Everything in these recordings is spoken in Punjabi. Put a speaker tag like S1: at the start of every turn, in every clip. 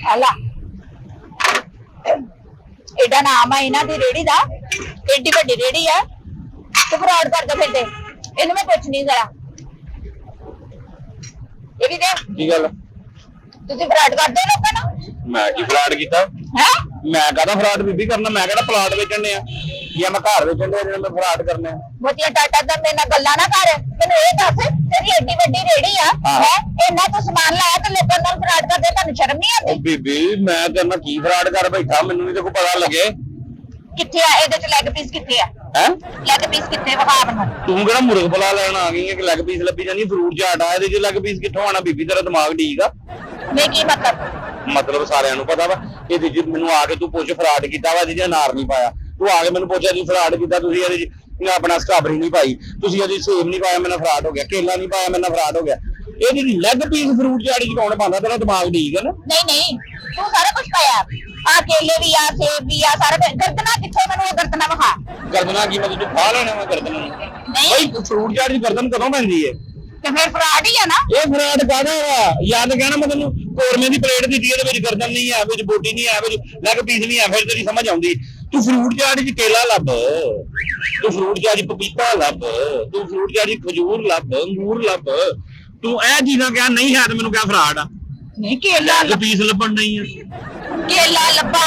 S1: ਆਲਾ एडा नाम है इन्हां दी रेड़ी दा एडी वड्डी रेड़ी है ते फ्रॉड करदे फिरदे इन्हू मैं पुछनी जरा ये भी दे
S2: की गल
S1: तुसी फ्रॉड करदे हो लोकां नाल
S2: मैं की फ्रॉड कीता
S1: हैं
S2: मैं कहदा फ्रॉड बीबी करना मैं कहदा प्लाट बेचण ने या मैं घर बेचण दे मैं फ्रॉड करने
S1: मोतिया टाटा दा मेरे नाल गल्लां ना कर मैनू ए दस तेरी एडी वड्डी रेड़ी आ है इन्ना तो सामान लाया ते लोकां नाल फ्रॉड करदे तानू शर्म नहीं आंदी
S2: बीबी मैं तेरे नाल की फ्रॉड कर बैठा मैनू नहीं ते को पता लगे
S1: किथे आ ਇਹਦੇ ਚ ਲੈਗ ਪੀਸ ਕਿੱਥੇ ਆ
S2: हैं
S1: ਲੈਗ ਪੀਸ ਕਿੱਥੇ ਵਿਖਾ ਮੈਨੂੰ
S2: ਤੂੰ ਕਿਹੜਾ ਮੁਰਗ ਬਲਾ ਲੈਣ ਆ ਗਈ ਹੈ ਕਿ ਲੈਗ ਪੀਸ ਲੱਭੀ ਜਾਨੀ ਫਰੂਟ ਚਾਟ ਆ ਇਹਦੇ ਚ ਲੈਗ ਪੀਸ ਕਿੱਥੋਂ ਆਣਾ ਬੀਬੀ ਤੇਰਾ ਦਿਮਾਗ ਠੀਕ ਆ
S1: ਨਹੀਂ ਕੀ
S2: ਮਤਲਬ ਸਾਰਿਆਂ ਨੂੰ ਪਤਾ ਵਾ ਇਹਦੇ ਚ ਮੈਨੂੰ ਆ ਕੇ ਤੂੰ ਪੁੱਛ ਫਰਾਡ ਕੀਤਾ ਵਾ ਜਿਹਦੇ ਅਨਾਰ ਨਹੀਂ ਪਾਇਆ ਤੂੰ ਆ ਕੇ ਮੈਨੂੰ ਪੁੱਛਿਆ ਜੀ ਫਰਾਡ ਕੀਤਾ ਤੁਸੀਂ ਇਹਦੇ ਚ ਆਪਣਾ ਸਟ੍ਰਾਬੇਰੀ ਨਹੀਂ ਪਾਈ ਤੁਸੀਂ ਇਹਦੇ ਸੇਬ ਨਹੀਂ ਪਾਇਆ ਮੇਰਾ ਫਰਾਡ ਹੋ ਗਿਆ ਕੇਲਾ ਨਹੀਂ ਪਾਇਆ ਮੇਰਾ ਫਰਾਡ ਹੋ ਗਿਆ ਇਹ ਜਿਹੜੀ ਲੈਗ ਪੀਸ ਫਰੂਟ ਚਾਟ ਚ ਕੌਣ ਪਾਉਂਦਾ ਤੇਰਾ ਦਿਮਾਗ ਠੀਕ ਹੈ ਨਾ
S1: ਨਹੀਂ ਨਹੀਂ ਤੂੰ ਸਾਰਾ ਕੁਝ ਪਾਇਆ ਆ ਕੇਲੇ ਵੀ ਆ ਸੇਬ ਵੀ ਆ ਸਾਰਾ ਗਰਦਨਾ ਕਿੱਥੋਂ ਮੈਨੂੰ ਉਹ ਗਰਦਨਾ ਵਿਖਾ
S2: ਗਰਦਨਾ ਕੀ ਮਤਲਬ ਤੂੰ ਖਾ ਲੈਣਾ ਵਾ ਗਰਦਨਾ
S1: ਨਹੀਂ
S2: ਬਈ ਫਰੂਟ ਚਾਟ ਦੀ ਗਰਦਨ ਕਦੋਂ ਪੈਂਦੀ ਹੈ
S1: ਤੇ ਫਿਰ ਫਰਾਡ ਹੀ ਆ ਨਾ
S2: ਇਹ ਫਰਾਡ ਕਾਹਦਾ ਵਾ ਯਾਦ ਕਹਿਣਾ ਮੈਂ ਤੈਨੂੰ ਕੋਰਮੇ ਦੀ ਪਲੇਟ ਦਿੱਤੀ ਇਹਦੇ ਵਿੱਚ ਗਰਦਨ ਨਹੀਂ ਹੈ ਵਿੱਚ ਬੋਟੀ ਨਹੀਂ ਹੈ ਵਿੱਚ ਲੈਗ ਪੀਸ ਨਹੀਂ ਹੈ ਫਿਰ ਤੇਰੀ ਸਮਝ ਆਉਂਦੀ ਤੂੰ ਫਰੂਟ ਚਾਟ ਚ ਕੇਲਾ ਲੱਭ ਤੂੰ ਫਰੂਟ ਚਾਟ ਚ ਪਪੀਤਾ ਲੱਭ ਤੂੰ ਫਰੂਟ ਚਾਟ ਚ ਖਜੂਰ ਲੱਭ ਅੰਗੂਰ ਲੱਭ ਤੂੰ ਇਹ ਚੀਜ਼ਾਂ ਕਿਹਾ ਨਹੀਂ ਹੈ ਤੇ ਮੈਨੂੰ ਕਿਹਾ ਫਰਾਡ ਆ
S1: ਨਹੀਂ ਕੇਲਾ
S2: ਲੈਗ ਪੀਸ ਲੱਭਣ ਨਹੀਂ ਹੈ
S1: ਕੇਲਾ ਲੱਭਾ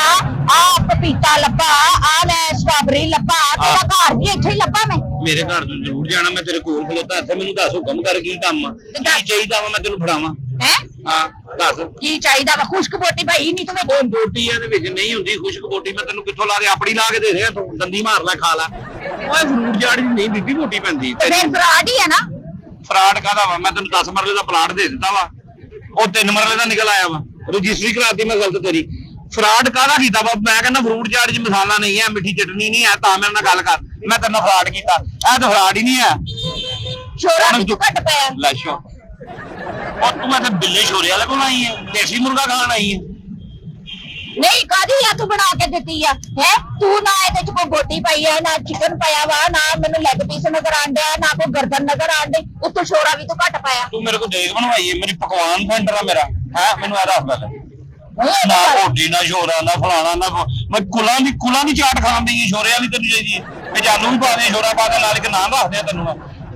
S1: ਆ ਪਪੀਤਾ ਲੱਭਾ ਆ ਮੈਂ ਸਟ੍ਰਾਬੇਰੀ ਲੱਭਾ ਤੇਰਾ ਘਰ ਵੀ ਇੱਥੇ ਹੀ ਲੱਭਾ ਮੈਂ
S2: ਮੇਰੇ ਘਰ ਤੋਂ ਜ਼ਰੂਰ ਜਾਣਾ ਮੈਂ ਤੇਰੇ ਕੋਲ ਖਲੋਤਾ ਇੱਥੇ ਮੈਨੂੰ ਦੱਸ ਹੁਕਮ ਕਰ ਕੀ ਕੰਮ ਆ ਕੀ ਚਾਹੀਦਾ ਵਾ ਮੈਂ ਤੈਨੂੰ ਫੜਾਵਾਂ
S1: ਹੈ
S2: ਹਾਂ ਦੱਸ
S1: ਕੀ ਚਾਹੀਦਾ ਵਾ ਖੁਸ਼ਕ ਬੋਟੀ ਭਾਈ ਨਹੀਂ ਤੂੰ
S2: ਉਹ ਬੋਟੀ ਇਹਦੇ ਵਿੱਚ ਨਹੀਂ ਹੁੰਦੀ ਖੁਸ਼ਕ ਬੋਟੀ ਮੈਂ ਤੈਨੂੰ ਕਿੱਥੋਂ ਲਾ ਦੇ ਆਪਣੀ ਲਾ ਕੇ ਦੇ ਰਿਹਾ ਤੂੰ ਦੰਦੀ ਮਾਰ ਲੈ ਖਾ ਲੈ ਓਏ ਫਰੂਟ ਜਾੜੀ ਨਹੀਂ ਬੀਬੀ ਬੋਟੀ ਪੈਂਦੀ
S1: ਫਿਰ ਫਰਾਡ ਹੀ ਆ ਨਾ
S2: ਫਰਾਡ ਕਾਹਦਾ ਵਾ ਮੈਂ ਤੈਨੂੰ 10 ਮਰਲੇ ਦਾ ਪਲਾਟ ਦੇ ਦਿੱਤਾ ਵਾ ਉਹ 3 ਮਰਲੇ ਦਾ ਨਿਕਲ ਆਇਆ ਵਾ ਰਜਿਸਟਰੀ ਕਰਾਤੀ ਮੈਂ ਗਲਤ ਤੇਰੀ ਫਰਾਡ ਕਾਹਦਾ ਕੀਤਾ ਵਾ ਮੈਂ ਕਹਿੰਦਾ ਫਰੂਟ ਚਾਟ 'ਚ ਮਸਾਲਾ ਨਹੀਂ ਹੈ ਮਿੱਠੀ ਚਟਨੀ ਨਹੀਂ ਹੈ ਤਾਂ ਮੇਰੇ ਨਾਲ ਗੱਲ ਕਰ ਮੈਂ ਤੇਰੇ ਨਾਲ ਫਰਾਡ ਕੀਤਾ ਇਹ ਤਾਂ ਫਰਾਡ ਹੀ ਨਹੀਂ ਹੈ
S1: ਛੋਰਾ ਵੀ ਘੱਟ ਪਿਆ
S2: ਲੈ ਸ਼ੋ ਉਹ ਤੂੰ ਮੈਂ ਤਾਂ ਬਿੱਲੇ ਛੋਰੇ ਵਾਲੇ ਕੋਲ ਆਈ ਹੈ ਦੇਸੀ ਮੁਰਗਾ ਖਾਣ ਆਈ ਹੈ
S1: ਨਹੀਂ ਕਾਦੀ ਆ ਤੂੰ ਬਣਾ ਕੇ ਦਿੱਤੀ ਆ ਹੈ ਤੂੰ ਨਾ ਇਹਦੇ ਚ ਕੋਈ ਬੋਟੀ ਪਾਈ ਆ ਨਾ ਚਿਕਨ ਪਾਇਆ ਵਾ ਨਾ ਮੈਨੂੰ ਲੈਗ ਪੀਸ ਨਜ਼ਰ ਆਂਦਿਆ ਨਾ ਕੋਈ ਗਰਦਨ ਨਜ਼ਰ ਆਂਦੀ ਉੱਤੋਂ ਛੋਰਾ ਵੀ ਤੂੰ ਘੱਟ ਪਾਇਆ
S2: ਤੂੰ ਮੇਰੇ ਕੋਲ ਦੇਖ ਬਣਵਾਈ ਹੈ ਮੇਰੀ ਪਕਵਾਨ ਸੈਂਟਰ ਆ ਮੇਰਾ ਹੈ ਮੈਨੂੰ ਇਹ ਦੱਸ ਗੱਲ ਨਾ ਰੋਟੀ ਨਾ ਛੋਰਾ ਨਾ ਫਲਾਣਾ ਨਾ ਮੈਂ ਕੁਲਾਂ ਦੀ ਚਾਟ ਖਾਣ ਦੀ ਛੋਰੇ ਵਾਲੀ ਤੈਨੂੰ ਚਾਹੀਦੀ ਹੈ ਮੈਂ ਜਾਨੂੰ ਵੀ ਪਾ ਦੇ ਛੋਰਾ ਪਾ ਦੇ ਨਾਲ ਇੱਕ ਨਾਮ ਦੱਸ ਦਿਆਂ ਤੈਨੂੰ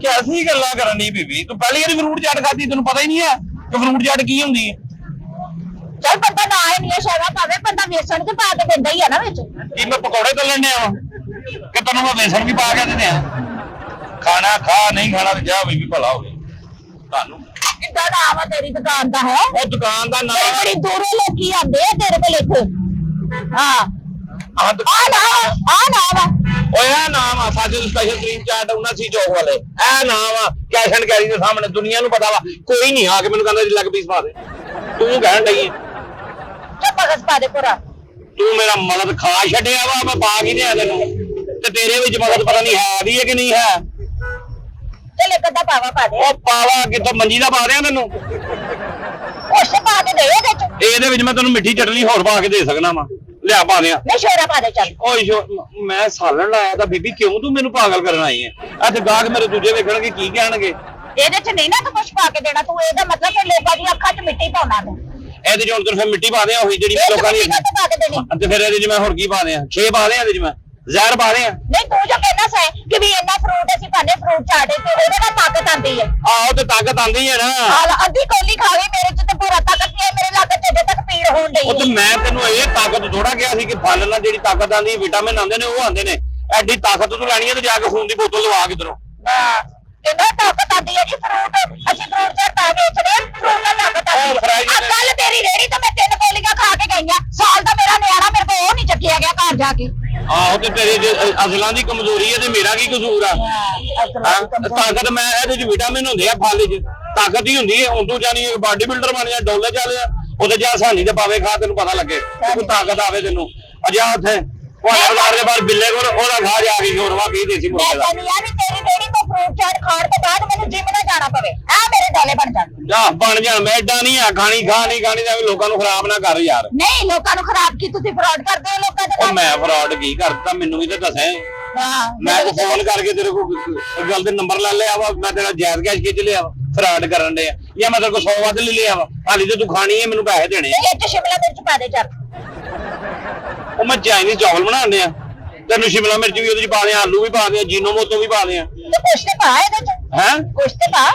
S2: ਕਿ ਐਸੀ ਗੱਲਾਂ ਕਰਨ ਦੀ ਬੀਬੀ ਤੂੰ ਪਹਿਲੀ ਵਾਰੀ ਫਰੂਟ ਚਾਟ ਖਾਦੀ ਤੈਨੂੰ ਪਤਾ ਹੀ ਨਹੀਂ ਹੈ ਕਿ ਫਰੂਟ ਚਾਟ ਕੀ ਹੁੰਦੀ ਹੈ
S1: ਚੱਲ ਬੰਦਾ ਨਾ ਇਹ ਨਹੀਂ ਸ਼ਾਵਾ ਪਾਵੇ ਬੰਦਾ ਵੇਸਣ ਤੇ ਪਾ ਕੇ ਦਿੰਦਾ ਹੀ ਆ ਨਾ ਵਿੱਚ
S2: ਕੀ ਮੈਂ ਪਕੌੜੇ ਤਲਣ ਡਿਆ ਵਾ ਕਿ ਤੈਨੂੰ ਮੈਂ ਵੇਸਣ ਵੀ ਪਾ ਕੇ ਦਿੰਦੇ ਆ ਖਾਣਾ ਖਾ ਨਹੀਂ ਖਾਣਾ ਤੇ ਜਾ ਬੀਬੀ ਭਲਾ ਹੋਵੇ ਤੁਹਾਨੂੰ
S1: ਕਿੱਦਾਂ ਨਾਮ ਆ ਤੇਰੀ ਦੁਕਾਨ ਦਾ ਹੈ
S2: ਉਹ ਦੁਕਾਨ ਦਾ ਨਾਮ
S1: ਬੜੀ ਦੂਰੋਂ ਲੋਕੀ ਆਂਦੇ ਆ ਤੇਰੇ ਕੋਲ ਇੱਥੇ ਹਾਂ ਆ ਨਾਮ
S2: ਓਏ ਇਹ ਨਾਮ ਆ ਸਾਡੇ ਸਪੈਸ਼ਲ ਕਰੀਮ ਚਾਟ ਉਹਨਾਂ ਸੀ ਚੌਕ ਵਾਲੇ ਇਹ ਨਾਮ ਆ ਕੈਸ਼ ਐਂਡ ਕੈਰੀ ਦੇ ਸਾਹਮਣੇ ਦੁਨੀਆ ਨੂੰ ਪਤਾ ਵਾ ਕੋਈ ਨਹੀਂ ਆ ਕੇ ਮੈਨੂੰ ਕਹਿੰਦਾ ਜੀ ਲੱਗ ਪੀਸ ਪਾ ਦੇ ਤੂੰ ਕਹਿਣ ਡਈ
S1: ਚੱਪ ਗਸ ਪਾ ਦੇ ਪੂਰਾ
S2: ਤੂੰ ਮੇਰਾ ਮਨਦ ਖਾ ਛੱਡਿਆ ਵਾ ਮੈਂ ਪਾ ਕੀ ਦਿਆਂ ਤੈਨੂੰ ਤੇ ਤੇਰੇ ਵਿੱਚ ਮਗਦ ਪਤਾ ਨਹੀਂ ਹੈ ਵੀ ਹੈ ਕਿ ਨਹੀਂ ਹੈ
S1: ਚੱਲ ਇੱਕ ਅੱਧਾ ਪਾਵਾ ਪਾ ਦੇ
S2: ਉਹ ਪਾਵਾ ਕਿਤੋਂ ਮੰਜੀ ਦਾ ਪਾ ਦਿਆਂ ਤੈਨੂੰ
S1: ਉਸ ਪਾ ਕੇ ਦੇ
S2: ਇਹਦੇ ਵਿੱਚ ਮੈਂ ਤੈਨੂੰ ਮਿੱਠੀ ਚਟਨੀ ਹੋਰ ਪਾ ਕੇ ਦੇ ਸਕਣਾ ਵਾ ਲਿਆ ਪਾ ਦਿਆਂ
S1: ਨਹੀਂ ਛੋਰਾ ਪਾ ਦੇ ਚੱਲ
S2: ਓਏ ਮੈਂ ਸਾਲਣ ਲਾਇਆ ਤਾਂ ਬੀਬੀ ਕਿਉਂ ਤੂੰ ਮੈਨੂੰ ਪਾਗਲ ਕਰਨ ਆਈ ਹੈ ਅੱਜ ਗਾਹਕ ਮੇਰੇ ਦੂਜੇ ਵੇਖਣਗੇ ਕੀ ਕਹਿਣਗੇ
S1: ਇਹਦੇ ਚ ਨਹੀਂ ਨਾ ਤੂੰ ਕੁਝ ਪਾ ਕੇ ਦੇਣਾ ਤੂੰ ਇਹਦਾ ਮਤਲਬ ਕਿ ਲੋਕਾਂ ਦੀਆਂ ਅੱਖਾਂ 'ਚ ਮਿੱਟੀ ਪਾਉਣਾ ਤੂੰ
S2: ਇਹਦੇ ਚ ਹੁਣ ਤੈਨੂੰ ਫਿਰ ਮਿੱਟੀ ਪਾ ਦਿਆਂ ਉਹੀ ਜਿਹੜੀ ਲੋਕਾਂ ਦੀ
S1: ਪਾ ਕੇ ਦੇਣੀ
S2: ਤੇ ਫਿਰ ਇਹਦੇ ਚ ਮੈਂ ਹੋਰ ਕੀ ਪਾ ਦਿਆਂ 6 ਪਾ ਦਿਆਂ ਇਹਦੇ ਚ ਮੈਂ ਜ਼ਹਿਰ ਪਾ ਦਿਆਂ
S1: ਨਹੀਂ ਤੂੰ ਜੋ ਕਹਿਣਾ ਸੈ ਕਿ ਵੀ ਇੰਨਾ ਫਰੂਟ ਅਸੀਂ ਪਾਣੇ ਫਰੂਟ ਚਾਟੇ ਤੇ ਉਹਦੇ ਨਾਲ ਤਾਕਤ ਆਂਦੀ ਹੈ
S2: ਆਹੋ ਤੇ ਤਾਕਤ ਆਂਦੀ ਹੈ ਨਾ
S1: ਹਾਲ ਅੱਧੀ ਕੋਲੀ ਖਾਵੇ ਮੇਰੇ ਚ ਤੇ ਪੂਰਾ ਤਾਕਤ ਨਹੀਂ ਮੇਰੇ ਲੱਗ ਤੇ ਤੱਕ ਪੀੜ ਹੋਣ ਡਈ
S2: ਉਹ ਤੇ ਮੈਂ ਤੈਨੂੰ ਇਹ ਤਾਕਤ ਥੋੜਾ ਕਿਹਾ ਸੀ ਕਿ ਫਲ ਨਾਲ ਜਿਹੜੀ ਤਾਕਤ ਆਂਦੀ ਵਿਟਾਮਿਨ ਆਂਦੇ ਨੇ ਉਹ ਆਂਦੇ ਨੇ ਐਡੀ ਤਾਕਤ ਤੂੰ ਲੈਣੀ ਹੈ ਤੇ ਜਾ ਕੇ ਖੂਨ ਦੀ ਬੋਤਲ ਲਵਾ ਕਿਧਰੋਂ
S1: ਇਹਦਾ ਤਾਕਤ ਆਂਦੀ ਹੈ ਜੀ ਫਰੂਟ ਅਸੀਂ ਫਰੂਟ ਚਾਟਾ ਵੇਚਦੇ ਫਰੂਟ ਨਾਲ ਤਾਕਤ ਆਂਦੀ ਹੈ ਕੱਲ ਤੇਰੀ ਰੇੜੀ ਤਾਂ ਮੈਂ 3 ਕੋਲੀਆਂ ਖਾ ਕੇ ਗਈਆਂ ਸਾਲ ਦਾ ਮੇਰਾ ਨਿਆਣਾ ਮੇਰੇ ਕੋਲ ਉਹ ਨਹੀਂ ਚੱਕਿਆ ਗਿਆ ਘਰ ਜਾ ਕੇ
S2: ਆਹੋ ਤੇ ਤੇਰੇ ਅਸਲਾਂ ਦੀ ਕਮਜ਼ੋਰੀ ਹੈ ਤੇ ਮੇਰਾ ਕੀ ਕਸੂਰ ਆ ਤਾਕਤ ਮੈਂ ਇਹਦੇ ਚ ਵਿਟਾਮਿਨ ਹੁੰਦੇ ਆ ਫਲ ਚ ਤਾਕਤ ਹੀ ਹੁੰਦੀ ਹੈ ਹੁਣ ਤੂੰ ਜਾਨੀ ਬਾਡੀ ਬਿਲਡਰ ਬਣ ਜਾ ਡੋਲੇ ਚੱਲ ਜਾ ਉਹਦੇ ਜਾ ਸਾਨੀ ਤੇ ਪਾਵੇ ਖਾ ਤੈਨੂੰ ਪਤਾ ਲੱਗੇ ਕੋਈ ਤਾਕਤ ਆਵੇ ਤੈਨੂੰ ਅਜਾ ਉੱਥੇ ਉਹ ਹਜ਼ਾਰ ਦੇ ਬਾਅਦ ਬਿੱਲੇ ਕੋਲ ਉਹਦਾ ਖਾ ਜਾ ਕੇ ਸ਼ੋਰਵਾ ਕੀ ਦੇਸੀ ਮੁਰਗੇ ਦਾ
S1: ਮੈਂ ਯਾਰ ਤੇਰੀ ਰੇੜੀ ਤੋਂ ਫਰੂਟ ਚਾਟ ਖਾਣ ਤੋਂ ਬਾਅਦ ਮੈਨੂੰ ਜਿਮ ਨਾ ਜਾਣਾ ਪਵੇ ਆ ਮੇਰੇ ਡਾਲੇ ਬਣ ਜਾਣ
S2: ਜਾ ਬਣ ਜਾ ਮੈਂ ਏਡਾ ਨਹੀਂ ਆ ਖਾਣੀ ਤਾਂ ਲੋਕਾਂ ਨੂੰ ਖਰਾਬ ਨਾ ਕਰ ਯਾਰ
S1: ਨਹੀਂ ਲੋਕਾਂ ਨੂੰ ਖਰਾਬ ਕੀ ਤੁਸੀਂ ਫਰਾਡ ਕਰਦੇ ਹੋ ਲੋਕਾਂ ਦੇ
S2: ਨਾਲ ਮੈਂ ਫਰਾਡ ਕੀ ਕਰਦਾ ਮੈਨੂੰ ਵੀ ਤਾਂ ਦੱਸੇ ਮੈਂ ਫੋਨ ਕਰਕੇ ਤੇਰੇ ਕੋਲ ਗੱਲ ਦੇ ਨੰਬਰ ਲੈ ਲਿਆ ਵਾ ਮੈਂ ਤੇਰਾ ਜਾਇਜ਼ ਕੈਸ਼ ਖਿੱਚ ਲਿਆ ਵਾ ਫਰਾਡ ਕਰਨ ਦੇ ਆ ਜਾਂ ਮੈਂ ਤੇਰੇ ਕੋਲ 100 ਵੱਧ ਲੈ ਲਿਆ ਵਾ ਹਾਲੀ ਤੇ ਤੂੰ ਖਾਣੀ ਹੈ ਮੈਨੂੰ ਪੈਸੇ ਦੇਣੇ
S1: ਇਹ ਚ ਸ਼ਿਮਲਾ ਮਿਰਚ ਪਾ ਦੇ ਚੱਲ
S2: ਉਹ ਮੈਂ ਚਾਈਨੀਜ਼ ਚਾਵਲ ਬਣਾਉਂਦੇ ਆ ਤੈਨੂੰ ਸ਼ਿਮਲਾ ਮਿਰਚ ਵੀ ਉਹਦੇ ਚ ਪਾ ਦੇ ਆਲੂ ਵੀ ਪਾ ਦੇ ਜੀਨੋਮੋਟੋ ਵੀ ਪਾ ਦੇ ਆ
S1: ਤੇ ਕੁਛ ਤੇ ਪਾ ਇਹਦੇ ਚ
S2: ਹੈ
S1: ਕੁਛ ਤੇ ਪਾ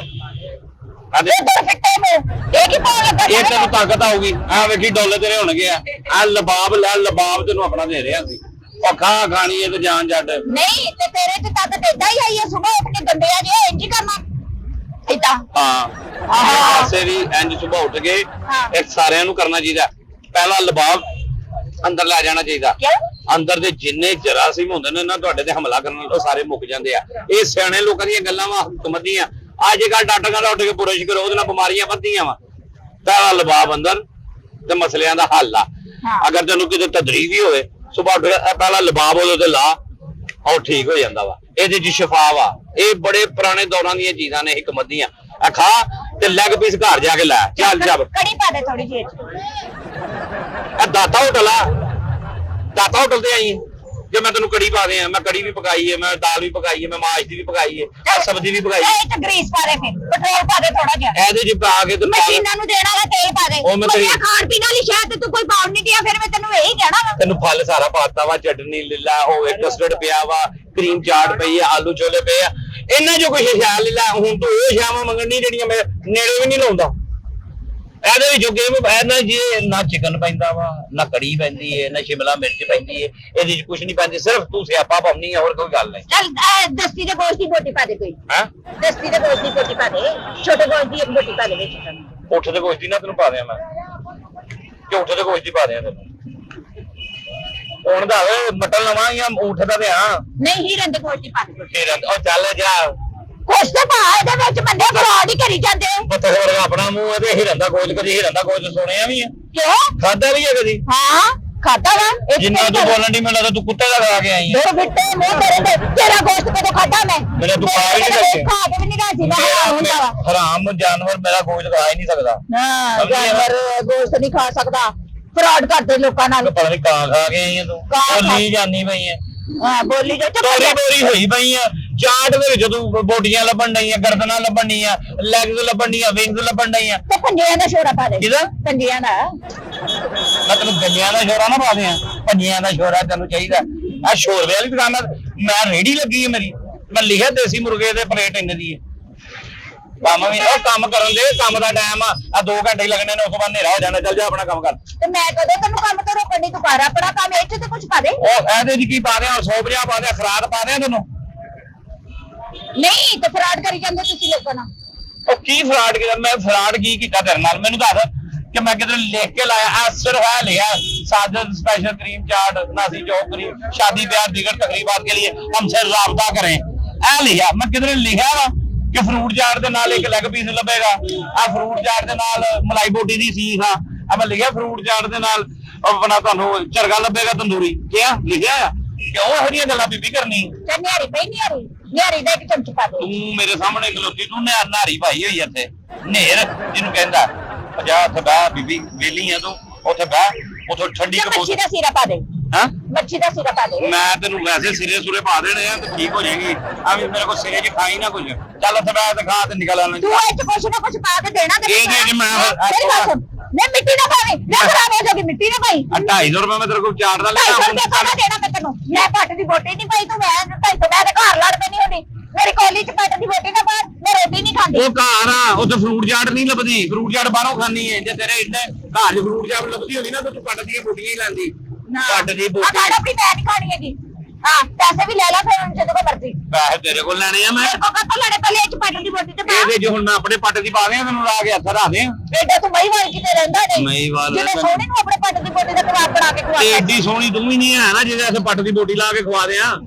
S1: ਇਹ ਤਾਂ ਫਿੱਟੇ ਮੂੰਹ ਇਹ ਕੀ ਪਾਉਣ ਲੱਗਾ
S2: ਇਹ ਤੈਨੂੰ ਤਾਕਤ ਆਊਗੀ ਆ ਵੇਖੀ ਡੋਲੇ ਤੇਰੇ ਹੋਣਗੇ ਆ ਲਬਾਬ ਲੈ ਲਬਾਬ ਤੈਨੂੰ ਆਪਣਾ ਦੇ ਰਿਹਾ ਸੀ ਉਹ ਖਾਣੀ ਹੈ ਤੇ ਜਾਨ ਜੱਟ
S1: ਨਹੀਂ ਤੇ ਤੇਰੇ ਚ ਤਾਕਤ ਏਦਾਂ ਹੀ ਆਈ ਹੈ ਸਵੇਰ ਉੱਠ ਕੇ ਗੰਡਿਆ ਜਿਹਾ ਇੰਜ ਹੀ ਕਰਨਾ ਏਦਾਂ
S2: ਹਾਂ ਆਸੇ ਵੀ ਇੰਜ ਸੁਬਹ ਉੱਠ ਕੇ ਇੱਕ ਸਾਰਿਆਂ ਨੂੰ ਕਰਨਾ ਚਾਹੀਦਾ ਪਹਿਲਾ ਲਬਾਬ ਅੰਦਰ ਲੈ ਜਾਣਾ ਚਾਹੀਦਾ
S1: ਕਿਉਂ
S2: ਅੰਦਰ ਦੇ ਜਿੰਨੇ ਜਰਾਸੀਮ ਹੁੰਦੇ ਨੇ ਨਾ ਤੁਹਾਡੇ ਤੇ ਹਮਲਾ ਕਰਨ ਨਾਲ ਸਾਰੇ ਮੁੱਕ ਜਾਂਦੇ ਆ ਇਹ ਸਿਆਣੇ ਲੋਕਾਂ ਦੀਆਂ ਗੱਲਾਂ ਵਾ ਹਕਮਤੀਆਂ ਅੱਜ ਕੱਲ ਡਾਕਟਰਾਂ ਦਾ ਉੱਠ ਕੇ ਪੁਰਸ਼ ਕਰੋ ਉਹਦੇ ਨਾਲ ਬਿਮਾਰੀਆਂ ਵੱਧਦੀਆਂ ਵਾ ਪਹਿਲਾ ਲਬਾਬ ਅੰਦਰ ਤੇ ਮਸਲਿਆਂ ਦਾ ਹੱਲ ਆ ਅਗਰ ਤੈਨੂੰ ਕਿਤੇ ਤਦਰੀ ਵੀ ਹੋਵੇ ਸੁਬਹ ਉੱਠ ਕੇ ਪਹਿਲਾ ਲਬਾਬ ਉਹਦੇ ਤੇ ਲਾ ਉਹ ਠੀਕ ਹੋ ਜਾਂਦਾ ਵਾ ਇਹਦੇ ਚ ਸ਼ਿਫਾ ਵਾ ਇਹ ਬੜੇ ਪੁਰਾਣੇ ਦੌਰਾਂ ਦੀਆਂ ਚੀਜ਼ਾਂ ਨੇ ਹਕਮਤ ਦੀਆਂ ਆ ਖਾ ਤੇ ਲੈਗ ਪੀਸ ਘਰ ਜਾ ਕੇ ਲੈ ਚੱਲ ਜਾ
S1: ਕੜੀ ਪਾ ਦੇ ਥੋੜੀ ਜਿਹੀ
S2: ਆ ਦਾਤਾ ਹੋਟਲ ਤੇ ਆਈ ਜੇ ਮੈਂ ਤੈਨੂੰ ਕੜੀ ਪਾ ਦੇ ਮੈਂ ਕੜੀ ਵੀ ਪਕਾਈ ਹੈ ਮੈਂ ਦਾਲ ਵੀ ਪਕਾਈ ਹੈ ਮੈਂ ਮਾਸ਼ ਦੀ ਵੀ ਪਕਾਈ ਹੈ ਸਬਜ਼ੀ ਵੀ ਪਕਾਈ
S1: ਇਹ ਤੇ ਗਰੀਸ ਪਾ ਦੇ ਫਿਰ ਪੈਟਰੋਲ ਪਾ ਦੇ ਥੋੜਾ ਜਿਹਾ
S2: ਇਹਦੇ ਚ ਪਾ ਕੇ ਤੇ
S1: ਮਸ਼ੀਨਾਂ ਨੂੰ ਦੇਣਾ ਵਾ ਤੇਲ ਪਾ ਦੇ
S2: ਉਹ ਮੈਂ ਤੇਰੀ
S1: ਖਾਣ ਪੀਣ ਵਾਲੀ ਸ਼ਾਇਦ ਤੂੰ ਕੋਈ ਪਾਉਣ ਨਹੀਂ ਦਿਆ ਫਿਰ ਮੈਂ ਤੈਨੂੰ ਇਹੀ ਕਹਿਣਾ ਵਾ
S2: ਤੈਨੂੰ ਫਲ ਸਾਰਾ ਪਾਤਾ ਵਾ ਚਟਨੀ ਲੀਲਾ ਹੋਵੇ ਕਸਟਰਡ ਪਿਆ ਵਾ ਕਰੀਮ ਚਾਟ ਪਈ ਆ ਆਲੂ ਛੋਲੇ ਪਏ ਆ ਇਹਨਾਂ ਜੋ ਕੁਛ ਖਿਆਲ ਲੀਲਾ ਹੁਣ ਤੂੰ ਉਹ ਸ਼ਾਮਾਂ ਮੰਗਣੀ ਜਿਹੜੀਆਂ ਮੇਰੇ ਨੇੜੇ ਵੀ ਨਹੀਂ ਲਾਉਂਦਾ ਇਹਦੇ ਵਿੱਚ ਗੇਮ ਨਾ ਜੀ ਨਾ ਚਿਕਨ ਪੈਂਦਾ ਵਾ ਨਾ ਕੜੀ ਪੈਂਦੀ ਹੈ ਨਾ ਸ਼ਿਮਲਾ ਮਿਰਚ ਪੈਂਦੀ ਹੈ ਇਹਦੇ ਵਿੱਚ ਕੁਝ ਨਹੀਂ ਪੈਂਦੀ ਸਿਰਫ ਤੂੰ ਸਿਆਪਾ ਪਾਉਣੀ ਹੈ ਹੋਰ ਕੋਈ ਗੱਲ ਨਹੀਂ
S1: ਚੱਲ ਦਸਤੀ ਦੇ ਗੋਸ਼ਤ ਦੀ ਬੋਟੀ ਪਾ ਦੇ ਕੋਈ
S2: ਹੈ
S1: ਦਸਤੀ ਦੇ ਗੋਸ਼ਤ ਦੀ ਬੋਟੀ ਪਾ ਦੇ ਛੋਟੇ ਗੋਸ਼ਤ ਦੀ ਇੱਕ ਬੋਟੀ ਪਾ ਦੇ ਵਿੱਚ
S2: ਉੱਠ ਦੇ ਗੋਸ਼ਤ ਦੀ ਨਾ ਤੈਨੂੰ ਪਾ ਦਿਆਂ ਮੈਂ ਝੂਠ ਦੇ ਗੋਸ਼ਤ ਦੀ ਪਾ ਦਿਆਂ ਤੈਨੂੰ ਹੁਣ ਦਾ ਮਟਨ ਲਵਾਂ ਜਾਂ ਊਠ ਦਾ ਤੇ ਹਾਂ
S1: ਨਹੀਂ ਹੀਰਨ ਦੇ ਗੋਸ਼ਤ ਦੀ ਪਾ ਦੇ
S2: ਹੀਰਨ ਉਹ ਚੱਲ ਜਾ
S1: ਕੁਛ ਤੇ ਪਾ ਇਹਦੇ ਵਿੱਚ ਬੰਦੇ ਫਰਾਡ ਹੀ ਕਰੀ ਜਾਂਦੇ
S2: ਬੱਤੇ ਹੋਰ ਆਪਣਾ ਮੂੰਹ ਇਹਦੇ ਹੀਰਨ ਦਾ ਗੋਸ਼ਤ ਕਦੀ ਹੀਰਨ ਦਾ ਗੋਸ਼ਤ ਸੁਣਿਆ ਵੀ ਹੈ
S1: ਕਿਉਂ
S2: ਖਾਦਾ ਵੀ ਹੈ ਕਦੀ
S1: ਹਾਂ ਖਾਦਾ ਵਾ
S2: ਜਿੰਨਾ ਤੂੰ ਬੋਲਣ ਦੀ ਮੈਨੂੰ ਲੱਗਦਾ ਤੂੰ ਕੁੱਤੇ ਦਾ ਖਾ ਕੇ ਆਈ
S1: ਦੋ ਬਿੱਟੇ ਮੂੰਹ ਤੇਰੇ ਤੇ ਤੇਰਾ ਗੋਸ਼ਤ ਕਦੋਂ ਖਾਦਾ ਮੈਂ
S2: ਮੇਰੇ ਤੂੰ ਖਾ ਹੀ ਨਹੀਂ ਸਕਦੇ
S1: ਖਾ ਕੇ ਵੀ ਨਹੀਂ ਰਾਜੀ ਨਾ ਹੁੰਦਾ ਵਾ
S2: ਹਰਾਮ ਜਾਨਵਰ ਮੇਰਾ ਗੋਸ਼ਤ ਖਾ ਹੀ ਨਹੀਂ ਸਕਦਾ
S1: ਹਾਂ ਜਾਨਵਰ ਗੋਸ਼ਤ ਨਹੀਂ ਖਾ ਸਕਦਾ ਫਰਾਡ ਕਰਦੇ ਲੋਕਾਂ ਨਾਲ
S2: ਪਤਾ ਨਹੀਂ ਕਾਂ ਖਾ ਕੇ ਆਈ ਹੈ ਤੂੰ ਬੋਲੀ ਜਾਨੀ ਪਈ ਹੈ
S1: ਹਾਂ ਬੋਲੀ ਜੋ
S2: ਚੋਰੀ ਹੋਈ ਪਈ ਆ ਚਾਟ ਦੇ ਵਿੱਚ ਤੂੰ ਬੋਡੀਆਂ ਲੱਭਣ ਡਈਆਂ ਗਰਦਨਾਂ ਲੱਭਣ ਡਈਆਂ ਲੈਗਸ ਲੱਭਣ ਡਈਆਂ ਵਿੰਗਸ ਲੱਭਣ ਡਈਆਂ
S1: ਤੇ ਪੰਜਿਆਂ ਦਾ ਸ਼ੋਰਾ ਪਾ ਦੇ
S2: ਕਿਹਦਾ
S1: ਪੰਜਿਆਂ ਦਾ
S2: ਮੈਂ ਤੈਨੂੰ ਗੰਜਿਆਂ ਦਾ ਸ਼ੋਰਾ ਨਾ ਪਾ ਦਿਆਂ ਪੰਜਿਆਂ ਦਾ ਸ਼ੋਰਾ ਤੈਨੂੰ ਚਾਹੀਦਾ ਆ ਸ਼ੋਰਵੇ ਵਾਲੀ ਦੁਕਾਨ ਮੈਂ ਰੇੜੀ ਲੱਗੀ ਹੈ ਮੇਰੀ ਮੈਂ ਲਿਖਿਆ ਦੇਸੀ ਮੁਰਗੇ ਦੇ ਪਲੇਟ ਇੰਨੇ ਦੀ ਹੈ ਕੰਮ ਵੀ ਉਹ ਕੰਮ ਕਰਨ ਦੇ ਕੰਮ ਦਾ ਟਾਈਮ ਆ 2 ਘੰਟੇ ਲੱਗਣੇ ਨੇ ਉਸ ਤੋਂ ਬਾਅਦ ਹਨੇਰਾ ਹੋ ਜਾਣਾ ਚੱਲ ਜਾ ਆਪਣਾ ਕੰਮ ਕਰ
S1: ਤੇ ਮੈਂ ਕਦੋਂ ਤੈਨੂੰ ਕੰਮ ਤੋਂ ਰੋਕਣ ਦੀ ਤੂੰ ਕਰ ਆਪਣਾ ਕੰਮ ਇੱਥੇ ਤੇ ਕੁਝ ਪਾ ਦੇ
S2: ਉਹ ਇਹਦੇ ਚ ਕੀ ਪਾ ਦਿਆਂ 150 ਪਾ ਦਿਆਂ ਖਰਾਦ ਪਾ ਦਿਆਂ ਤੈਨੂੰ
S1: ਨਹੀਂ ਤੇ ਫਰਾਡ ਕਰੀ ਜਾਂਦੇ ਤੁਸੀਂ ਲੋਕਾਂ ਨਾਲ
S2: ਉਹ ਕੀ ਫਰਾਡ ਕੀਤਾ ਮੈਂ ਫਰਾਡ ਕੀ ਕੀਤਾ ਤੇਰੇ ਨਾਲ ਮੈਨੂੰ ਦੱਸ ਕਿ ਮੈਂ ਕਿਤੇ ਲਿਖ ਕੇ ਲਾਇਆ ਅਸਰ ਹੈ ਲਿਆ साजद स्पेशल क्रीम चाट नासी चौक क्रीम शादी ब्याह दिगर तकरीबात के लिए हमसे राबता करें ऐ लिखा मैं किधर लिखा वा कि फ्रूट चाट के नाल एक लेग पीस लभेगा आ फ्रूट चाट के नाल मलाई बोटी दी सीख आ मैं लिखा फ्रूट चाट के नाल अपना तुहानू चरगा लभेगा तंदूरी क्या लिखा है क्यों ਇਹੋ ਜਿਹੀਆਂ ਗੱਲਾਂ ਬੀਬੀ ਕਰਨੀ
S1: ਤੇ ਨਿਆਰੀ ਪਈ ਨਿਆਰੀ ਦਾ ਇੱਕ ਚਮਚ ਪਾ ਦੇ
S2: ਤੂੰ ਮੇਰੇ ਸਾਹਮਣੇ ਖਲੋਤੀ ਤੂੰ ਨਾਰੀ ਭਾਈ ਹੋਈ ਇੱਥੇ ਨੇਰ ਜਿਹਨੂੰ ਕਹਿੰਦਾ ਜਾ ਉੱਥੇ ਬਹਿ ਬੀਬੀ ਵੇਲੀ ਆ ਤੂੰ ਉੱਥੇ ਬਹਿ ਉਥੋਂ ਠੰਡੀ
S1: ਮੱਛੀ ਦਾ ਸੀਰਾ ਪਾ ਦੇ
S2: ਹਾਂ
S1: ਮੱਛੀ ਦਾ ਸੀਰਾ ਪਾ ਦੇ
S2: ਮੈਂ ਤੈਨੂੰ ਵੈਸੇ ਸਿਰੇ ਸੁਰੇ ਪਾ ਦੇਣੇ ਆ ਤੇ ਠੀਕ ਹੋ ਜਾਏਗੀ ਆ ਵੀ ਮੇਰੇ ਕੋਲ ਸਿਰੇ 'ਚ ਖਾਈ ਨਾ ਕੁਝ ਚੱਲ ਉੱਥੇ ਬਹਿ ਤੇ ਖਾ ਤੇ ਨਿਕਲ ਆਣਾ
S1: ਤੂੰ ਇੱਥੇ ਕੁਛ ਨਾ ਕੁਛ ਪਾ ਕੇ ਦੇਣਾ ਤੇ
S2: ਇਹ ਮੈਂ
S1: ਮੈਂ ਮਿੱਟੀ ਨਾ ਪਾਵੇਂ ਮੈਂ ਖਰਾਬ ਹੋ ਜਾਗੀ ਮਿੱਟੀ ਨਾ ਪਾਈ
S2: 250 ਰੁਪਏ ਮੈਂ ਤੇਰੇ ਕੋਲ ਚਾਟ ਦਾ
S1: ਲਿਆ 250 ਰੁਪਏ ਕਾਹਦਾ ਦੇਣਾ ਮੈਂ ਤੈਨੂੰ ਮੈਂ ਪੱਟ ਦੀ ਬੋਟੀ ਨਹੀਂ ਪਾਈ ਤੂੰ ਮੈਂ 250 ਮੈਂ ਤੇ ਘਰ ਲੜ ਪੈਣੀ ਹੁੰਦੀ ਮੇਰੀ ਕੋਲੀ 'ਚ ਪੱਟ ਦੀ ਬੋਟੀ ਨਾ ਪਾ ਮੈਂ ਰੋਟੀ ਨਹੀਂ ਖਾਂਦੀ
S2: ਉਹ ਘਰ ਆ ਉੱਥੇ ਫਰੂਟ ਚਾਟ ਨਹੀਂ ਲੱਭਦੀ ਫਰੂਟ ਚਾਟ ਬਾਹਰੋਂ ਖਾਣੀ ਹੈ ਜੇ ਤੇਰੇ ਇੰਨੇ ਘਰ 'ਚ ਫਰੂਟ ਚਾਟ ਲੱਭਦੀ ਹੁੰਦੀ ਨਾ ਤਾਂ ਤੂੰ ਪੱਟ ਦੀਆਂ ਬੋਟੀਆਂ ਹੀ ਲੈਂਦੀ ਪੱਟ ਦੀ ਬੋਟੀ
S1: ਆ ਆਪਣੀ ਮੈਂ ਨਹੀਂ ਖਾਣੀ ਹੈਗੀ ਹਾਂ ਪੈਸੇ ਵੀ ਲੈ ਲੈ ਫਿਰ ਜਦੋਂ ਕੋ ਮਰਜ਼ੀ
S2: ਪੈਸੇ ਤੇਰੇ ਕੋਲ ਲੈਣੇ ਆ ਮੈਂ
S1: ਮੇਰੇ ਕੋ ਕੱਟ ਲੜੇ ਪਹਿਲੇ ਚ ਪੱਟ ਦੀ ਬੋਟੀ ਤੇ ਪਾ
S2: ਇਹਦੇ ਜੋ ਹੁਣ ਮੈਂ ਆਪਣੇ ਪੱਟ ਦੀ ਪਾ ਦਿਆਂ ਤੈਨੂੰ ਲਾ ਕੇ ਹੱਥ ਰਾ ਦੇ
S1: ਬੇਟਾ ਤੂੰ ਮਈ ਵਾਲ ਕਿਤੇ ਰਹਿੰਦਾ ਨਹੀਂ
S2: ਮਈ ਵਾਲ
S1: ਜਿਵੇਂ ਸੋਹਣੀ ਨੂੰ ਆਪਣੇ ਪੱਟ ਦੀ ਬੋਟੀ ਦਾ ਕਬਾਬ ਬਣਾ ਕੇ ਖਵਾ
S2: ਤੇ ਏਡੀ ਸੋਹਣੀ ਤੂੰ ਵੀ ਨਹੀਂ ਹੈ ਨਾ ਜਿਹਦੇ ਅਸੀਂ ਪੱਟ ਦੀ ਬੋਟੀ ਲਾ ਕੇ ਖਵਾ ਦਿਆਂ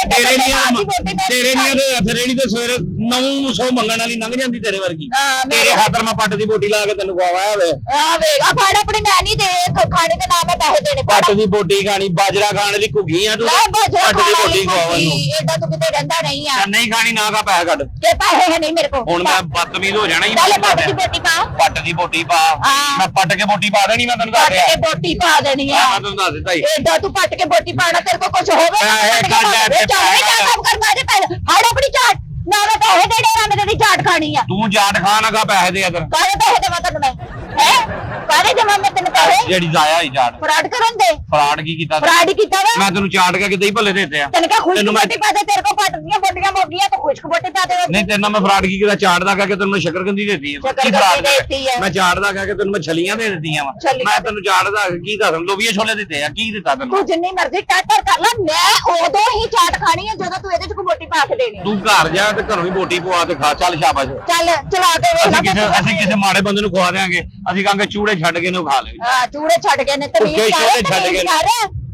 S2: ਤੇਰੇ ਨਹੀਂ ਦੇ ਹੱਥ ਰੇੜੀ ਤੇ ਸਵੇਰੇ 900 ਮੰਗਣ ਵਾਲੀ ਲੰਘ ਜਾਂਦੀ ਤੇਰੇ ਵਰਗੀ ਤੇਰੇ ਖਾਤਰ ਮੈਂ ਪੱਟ ਦੀ ਬੋਟੀ ਲਾ ਕੇ ਤੈਨੂੰ ਖਵਾਇਆ ਹੋਵੇ
S1: ਆ ਵੇਖ ਆ ਫੜ ਆਪਣੀ ਮੈਂ ਨਹੀਂ ਦੇ ਖਾਣੇ ਦੇ ਨਾਮ ਮੈਂ ਪੈਸੇ ਦੇਣੇ
S2: ਪੱਟ ਦੀ ਬੋਟੀ ਖਾਣੀ ਬਾਜਰਾ ਖਾਣ ਦੀ ਘੁੱਗੀ ਆ ਤੂੰ ਪੱਟ ਦੀ ਬੋਟੀ ਖਵਾਉਣ ਨੂੰ
S1: ਏਡਾ ਤੂੰ ਕਿਤੇ ਰਹਿੰਦਾ ਨਹੀਂ ਆ
S2: ਨਹੀਂ ਖਾਣੀ ਨਾ ਕਾ ਪੈਸੇ ਕੱਢ
S1: ਤੇ ਪੈਸੇ ਹੈ ਨਹੀਂ ਮੇਰੇ ਕੋਲ
S2: ਹੁਣ ਮੈਂ ਬਦਤਮੀਜ਼ ਹੋ ਜਾਣਾ ਹੀ
S1: ਚੱਲ ਪੱਟ ਦੀ ਬੋਟੀ ਪਾ
S2: ਪੱਟ ਦੀ ਬੋਟੀ ਪਾ ਮੈਂ ਪੱਟ ਕੇ ਬੋਟੀ ਪਾ ਦੇਣੀ ਮੈਂ ਤੈਨੂੰ ਦੱਸ
S1: ਪੱਟ
S2: ਰਿਹਾ
S1: ਕੇ ਬੋਟੀ ਪਾ ਦੇਣੀ ਆ
S2: ਮੈਂ ਤੈਨੂੰ ਦੱਸ ਦਿੱਤਾ ਹੀ
S1: ਏਡਾ ਤੂੰ ਪੱਟ ਕੇ ਬੋਟੀ ਪਾਣਾ ਤੇਰੇ ਕੋਲ ਕੁਝ ਹੋਵੇ
S2: ਪੈਸੇ ਕੱਢ
S1: ਚੱਲ ਕੰਮ ਕਰ ਮਾਰੇ ਪੈਸੇ ਹੜ ਆਪਣੀ ਚਾਟ ਨਾ ਮੈਂ ਪੈਸੇ ਦੇਣੇ ਨਾ ਮੈਂ ਤੇਰੀ ਝਾਟ ਖਾਣੀ ਆ
S2: ਤੂੰ ਜਾਟ ਖਾਣਾ ਕਾ ਪੈਸੇ ਦੇ ਅਦਰ
S1: ਕਾਹਦੇ ਪੈਸੇ ਦੇਵਾਂ ਤੈਨੂੰ ਮੈਂ ਹੈ ਕਾਹਦੇ ਦੇਵਾਂ ਮੈਂ ਤੈਨੂੰ ਪੈਸੇ
S2: ਜਿਹੜੀ ਜ਼ਾਇਆ ਹੀ ਜਾਟ
S1: ਫਰਾਡ ਕਰਨ ਦੇ
S2: ਫਰਾਡ ਕੀ ਕੀਤਾ
S1: ਫਰਾਡ ਹੀ ਕੀਤਾ ਵਾ
S2: ਮੈਂ ਤੈਨੂੰ ਚਾਟ ਕੇ ਦਹੀਂ ਭੱਲੇ ਦੇਤੇ ਆ
S1: ਤੈਨੂੰ ਕਿਹਾ ਖੁਸ਼ਕ
S2: ਤੈਨੂੰ ਮੈਂ
S1: ਬੋਟੀ ਪਾ ਦੇ ਤੇਰੇ ਕੋ ਪੱਟਦੀਆਂ ਬੋਟੀਆਂ ਮੋਗੀਆਂ ਤਾਂ ਖੁਸ਼ਕ ਬੋਟੀ ਪਾ ਦੇ
S2: ਨਹੀਂ ਤੈਨੂੰ ਮੈਂ ਫਰਾਡ ਕੀ ਕੀਤਾ ਚਾਟ ਦਾ ਕਹਿ ਕੇ ਤੈਨੂੰ ਮੈਂ ਸ਼ੱਕਰਕੰਦੀ ਦੇਤੀ ਆ ਕੀ ਫਰਾਡ
S1: ਦੇਤੀ ਹੈ
S2: ਮੈਂ ਚਾਟ ਦਾ ਕਹਿ ਕੇ ਤੈਨੂੰ ਮੈਂ ਛਲੀਆਂ ਦੇ ਦਿੱਤੀਆਂ ਵਾ
S1: ਛਲੀਆਂ।
S2: ਮੈਂ ਤੈਨੂੰ ਚਾਟ ਦਾ ਕੀ ਦੱਸਾਂ ਲੋਬੀਆ ਛੋਲੇ ਦਿੱਤੇ ਆ ਕੀ ਦਿੱਤਾ ਤੈਨੂੰ
S1: ਤੂੰ ਜਿੰਨੀ ਮਰਜ਼ੀ ਟੱਟਰ ਕਰ ਲੈ ਮੈਂ ਉਦੋਂ ਹੀ ਚਾਟ ਖਾਣੀ ਹੈ ਜਦੋਂ ਤੂੰ ਇਹਦੇ ਚ ਕੋ ਬੋਟੀ ਪਾ ਕੇ ਦੇਣੀ
S2: ਤੂੰ ਘਰ ਜਾ ਤੇ ਘਰੋਂ ਹੀ ਬੋਟੀ ਪਵਾ ਤੇ ਖਾ ਚੱਲ ਸ਼ਾਬਾਸ਼
S1: ਚੱਲ ਚਲਾ ਕੇ ਵੇਖ ਲੈ
S2: ਅਸੀਂ ਕਿਸੇ ਮਾੜੇ ਬੰਦੇ ਨੂੰ ਖਵਾ ਦੇਾਂਗੇ ਅਸੀਂ ਕਹਾਂਗੇ ਚੂੜੇ ਛੱਡ ਕੇ ਨੂੰ ਖਾ ਲੈ
S1: ਹਾਂ ਚੂੜੇ ਛੱਡ ਕੇ ਨੇ ਤਮੀਜ਼
S2: ਭੁੱਖੇ ਛੋਲੇ
S1: ਕਰ
S2: ਛੱਡ ਕੇ।
S1: ਤਮੀਜ਼ ਕਰ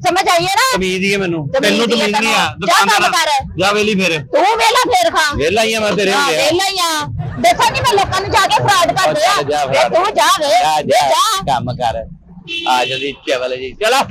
S1: ਸਮਝ ਆਈ ਹੈ ਨਾ
S2: ਤਮੀਜ਼ ਹੀ ਹੈ ਮੈਨੂੰ
S1: ਤਮੀਜ਼
S2: ਤੈਨੂੰ
S1: ਹੀ ਹੈ
S2: ਤਮੀਜ਼ ਨਹੀਂ ਆ
S1: ਤੈਨੂੰ। ਜਾ ਕੰਮ
S2: ਦੁਕਾਨਦਾਰ
S1: ਕਰ।
S2: ਜਾ ਵੇਲੀ ਫਿਰ
S1: ਤੂੰ ਵੇਲਾ ਫੇਰ ਖਾ
S2: ਵੇਲਾ ਹੀ ਆ ਮੈਂ ਤੇਰੇ ਹੁੰਦੇ ਆ
S1: ਵੇਲਾ ਹੀ ਆ ਦੇਖੋ ਨਹੀਂ ਮੈਂ ਲੋਕਾਂ ਨੂੰ ਜਾ ਕੇ ਫਰਾਡ ਕਰਦੇ ਆ
S2: ਜਾ
S1: ਵੇ ਤੂੰ ਜਾ ਵੇ ਜਾ
S2: ਕੰਮ ਕਰ ਆ ਜਲਦੀ ਚਵਲ ਜੀ ਚਲੋ